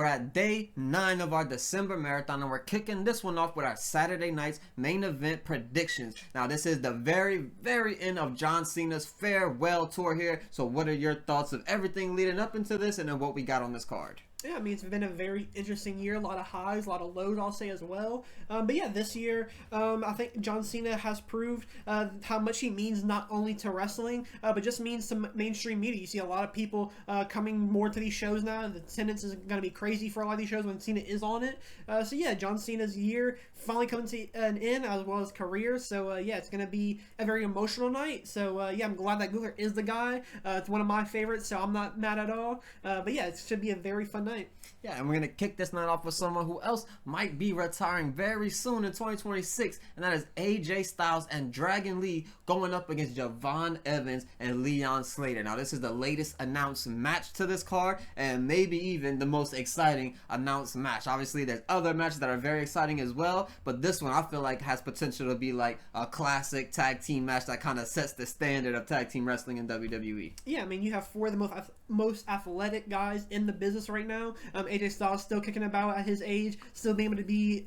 We're at day 9 of our December marathon, and we're kicking this one off with our Saturday night's main event predictions. Now, this is the very end of John Cena's farewell tour here. So what are your thoughts of everything leading up into this and then what we got on this card? Yeah, I mean, it's been a very interesting year. A lot of highs, a lot of lows, I'll say as well. But yeah, this year, I think John Cena has proved how much he means not only to wrestling, but just means to mainstream media. You see a lot of people coming more to these shows now. The attendance is going to be crazy for a lot of these shows when Cena is on it. So yeah, John Cena's year finally coming to an end, as well as career. So yeah, it's going to be a very emotional night. So yeah, I'm glad that Gunther is the guy. It's one of my favorites, so I'm not mad at all. But yeah, it should be a very fun night. Yeah, and we're going to kick this night off with someone who else might be retiring very soon in 2026, and that is AJ Styles and Dragon Lee going up against Javon Evans and Leon Slater. Now, this is the latest announced match to this card, and maybe even the most exciting announced match. Obviously, there's other matches that are very exciting as well, but this one I feel like has potential to be like a classic tag team match that kind of sets the standard of tag team wrestling in WWE. Yeah, I mean, you have four of the most athletic guys in the business right now. AJ Styles still kicking about at his age, still being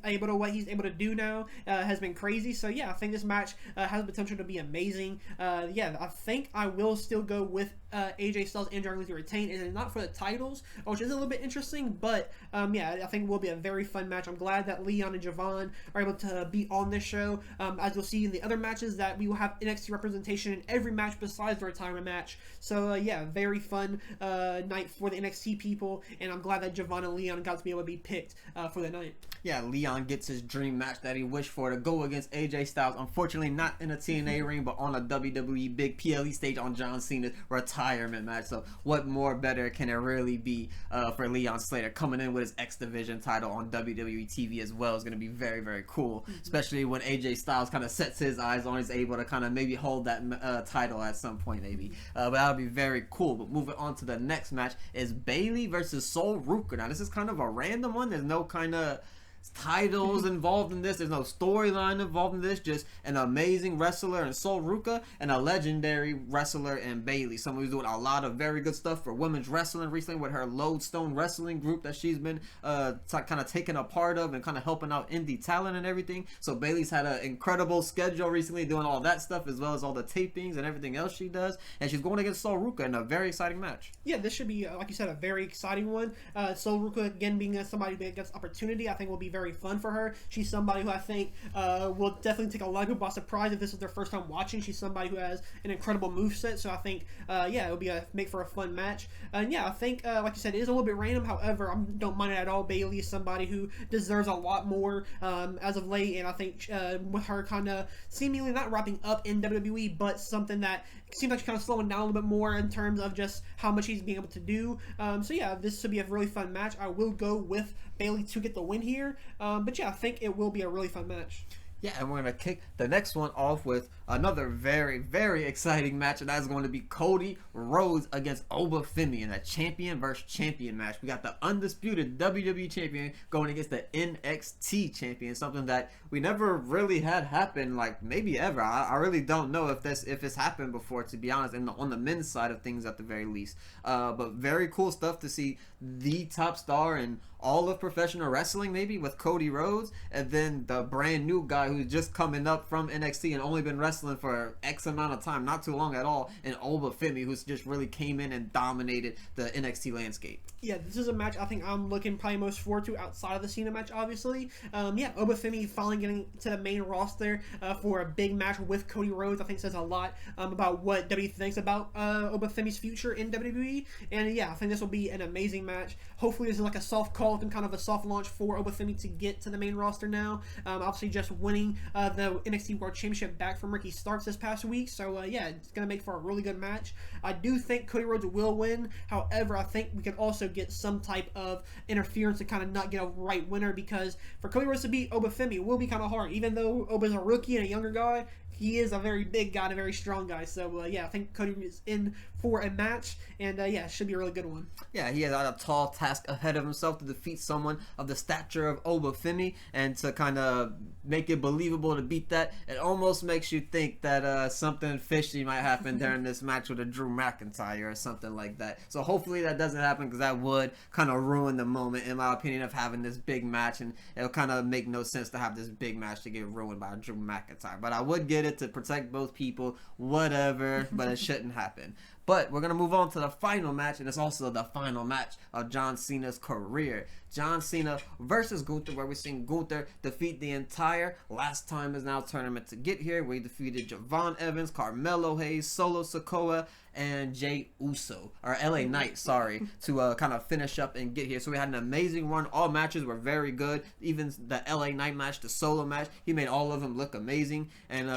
able to what he's able to do now has been crazy. So yeah, I think this match has the potential to be amazing. Yeah, I think I will still go with AJ Styles and Dragon Lee to retain. It is not for the titles, which is a little bit interesting, but yeah, I think it will be a very fun match. I'm glad that Leon and Javon are able to be on this show. As you'll see in the other matches, that we will have NXT representation in every match besides the retirement match. So yeah, very fun night for the NXT people, and I'm glad that Javon and Leon got to be able to be picked for the night. Yeah, Leon gets his dream match that he wished for to go against AJ Styles. Unfortunately, not in a TNA ring, but on a WWE big PLE stage on John Cena's retirement match. So what more better can it really be for Leon Slater coming in with his X Division title on WWE TV as well? Is going to be very cool, especially when AJ Styles kind of sets his eyes on, he's able to kind of maybe hold that title at some point maybe. But that'll be very cool. But moving on to the next match is Bayley versus Sol Ruker. Now this is kind of a random one. There's no kind of titles involved in this. There's no storyline involved in this. Just an amazing wrestler in Sol Ruka and a legendary wrestler in Bayley. Someone who's doing a lot of very good stuff for women's wrestling recently with her Lodestone Wrestling group that she's been kind of taking a part of and kind of helping out indie talent and everything. So Bayley's had an incredible schedule recently doing all that stuff as well as all the tapings and everything else she does. And she's going against Sol Ruka in a very exciting match. Yeah, this should be, like you said, a very exciting one. Sol Ruka, again, being somebody that gets opportunity, I think will be very fun for her. She's somebody who I think will definitely take a lot of people by surprise if this is their first time watching. She's somebody who has an incredible moveset, so I think yeah, it'll be make for a fun match. And yeah, I think like you said, it is a little bit random. However, I don't mind it at all. Bayley is somebody who deserves a lot more as of late, and I think with her kind of seemingly not wrapping up in WWE, but something that seems like she's kind of slowing down a little bit more in terms of just how much she's being able to do. So yeah, this should be a really fun match. I will go with Bayley to get the win here. But yeah, I think it will be a really fun match. Yeah, and we're going to kick the next one off with another very exciting match, and that's going to be Cody Rhodes against Obafemi in a champion versus champion match. We got the undisputed WWE champion going against the NXT champion, something that we never really had happen, like maybe ever. I really don't know if it's happened before, to be honest, on the men's side of things at the very least. But very cool stuff to see the top star in all of professional wrestling maybe with Cody Rhodes, and then the brand new guy who's just coming up from NXT and only been wrestling for X amount of time, not too long at all, and Obafemi, who's just really came in and dominated the NXT landscape. Yeah, this is a match I think I'm looking probably most forward to outside of the Cena match, obviously. Yeah, Obafemi finally getting to the main roster for a big match with Cody Rhodes, I think says a lot about what WWE thinks about Obafemi's future in WWE. And yeah, I think this will be an amazing match. Hopefully this is like a soft call and kind of a soft launch for Obafemi to get to the main roster now. Obviously just winning the NXT World Championship back from Ricky Starks this past week. So yeah, it's going to make for a really good match. I do think Cody Rhodes will win. However, I think we can also get some type of interference to kind of not get a right winner, because for Cody Rhodes to beat Obafemi will be kind of hard. Even though Oba's a rookie and a younger guy, he is a very big guy and a very strong guy. So yeah, I think Cody is in for a match, and yeah, it should be a really good one. Yeah, he has a tall task ahead of himself to defeat someone of the stature of Obafemi, and to kind of make it believable to beat that. It almost makes you think that something fishy might happen during this match with a Drew McIntyre or something like that. So hopefully that doesn't happen, because that would kind of ruin the moment, in my opinion, of having this big match, and it'll kind of make no sense to have this big match to get ruined by Drew McIntyre. But I would get it to protect both people, whatever, but it shouldn't happen. But we're going to move on to the final match, and it's also the final match of John Cena's career. John Cena versus Gunther, where we're seeing Gunther defeat the entire Last Time Is Now tournament to get here, where he defeated Javon Evans, Carmelo Hayes, Solo Sikoa, and Jey Uso, or LA Knight, sorry, to kind of finish up and get here. So we had an amazing run. All matches were very good. Even the LA Knight match, the solo match, he made all of them look amazing. And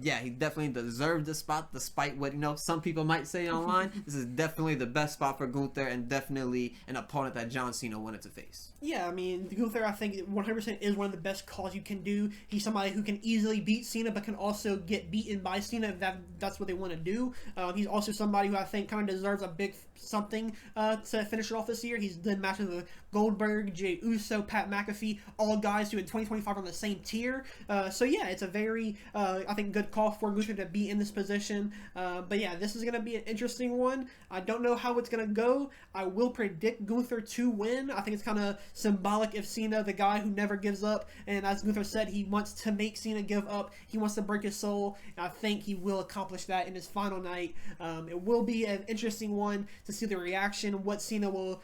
yeah, he definitely deserved this spot, despite what, you know, some people might say online. This is definitely the best spot for Gunther, and definitely an opponent that John Cena wanted to face. Yeah, I mean, Gunther, I think 100% is one of the best calls you can do. He's somebody who can easily beat Cena, but can also get beaten by Cena if that's what they want to do. He's also somebody who I think kind of deserves a big something to finish it off this year. He's done matches with Goldberg, Jey Uso, Pat McAfee, all guys who in 2025 are on the same tier. So yeah, it's a very, I think, good call for Gunther to be in this position. But yeah, this is going to be an interesting one. I don't know how it's going to go. I will predict Gunther to win. I think it's kind of symbolic of Cena, the guy who never gives up. And as Gunther said, he wants to make Cena give up. He wants to break his soul. And I think he will accomplish that in his final night. It will be an interesting one to see the reaction, what Cena will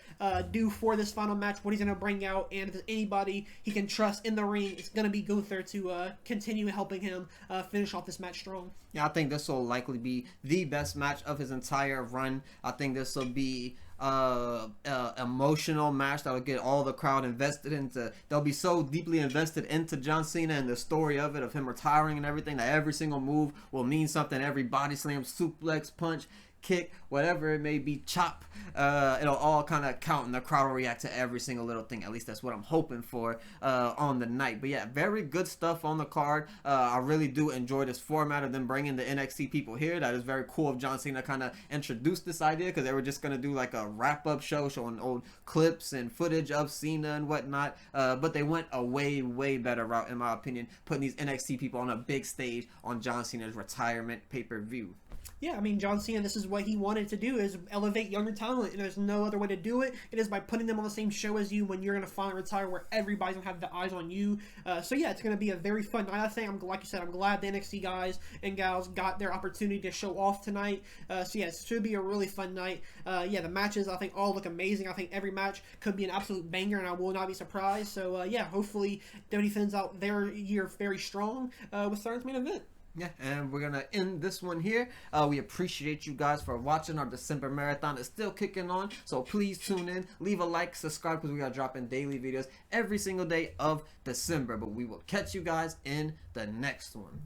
do for this final match, what he's going to bring out, and if there's anybody he can trust in the ring, it's going to be Gunther to continue helping him finish off this match strong. Yeah, I think this will likely be the best match of his entire run. I think this will be emotional match that will get all the crowd invested into. They'll be so deeply invested into John Cena and the story of it, of him retiring and everything, that every single move will mean something. Every body slam, suplex, punch, kick, whatever it may be, chop, it'll all kind of count, and the crowd will react to every single little thing. At least that's what I'm hoping for on the night. But yeah, very good stuff on the card. I really do enjoy this format of them bringing the NXT people here. That is very cool of John Cena kind of introduced this idea, because they were just going to do like a wrap-up show showing old clips and footage of Cena and whatnot, but they went a way better route, in my opinion, putting these NXT people on a big stage on John Cena's retirement pay-per-view. Yeah, I mean, John Cena, this is what he wanted to do, is elevate younger talent, and there's no other way to do it. It is by putting them on the same show as you when you're going to finally retire, where everybody's going to have the eyes on you. So yeah, it's going to be a very fun night, I think. Like you said, I'm glad the NXT guys and gals got their opportunity to show off tonight. So yeah, it should be a really fun night. Yeah, the matches, I think, all look amazing. I think every match could be an absolute banger, and I will not be surprised. So yeah, hopefully WWE fans out their year very strong with Stardust main event. Yeah, and we're going to end this one here. We appreciate you guys for watching. Our December marathon is still kicking on, so please tune in, leave a like, subscribe, because we are dropping daily videos every single day of December. But we will catch you guys in the next one.